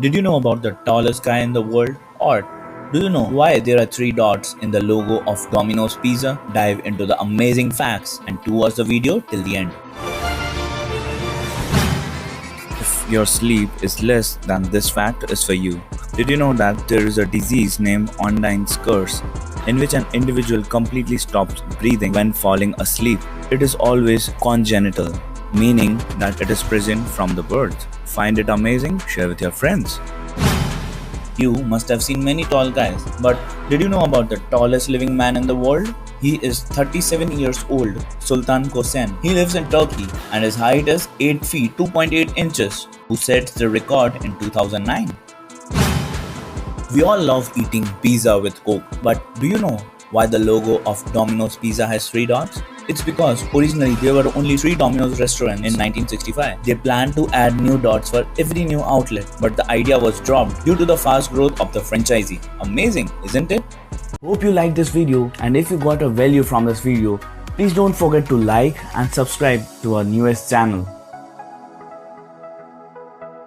Did you know about the tallest guy in the world? Or do you know why there are three dots in the logo of Domino's Pizza? Dive into the amazing facts and to watch the video till the end. If your sleep is less, then this fact is for you. Did you know that there is a disease named Ondine's curse, in which an individual completely stops breathing when falling asleep? It is always congenital, meaning that it is present from the birth. Find it amazing? Share with your friends. You must have seen many tall guys, but did you know about the tallest living man in the world? He is 37 years old, Sultan Kosen. He lives in Turkey and his height is 8 feet 2.8 inches, who set the record in 2009. We all love eating pizza with Coke, but do you know why the logo of Domino's Pizza has three dots? It's because originally there were only three Domino's restaurants in 1965. They planned to add new dots for every new outlet, but the idea was dropped due to the fast growth of the franchisee. Amazing, isn't it? Hope you liked this video, and if you got a value from this video, please don't forget to like and subscribe to our newest channel.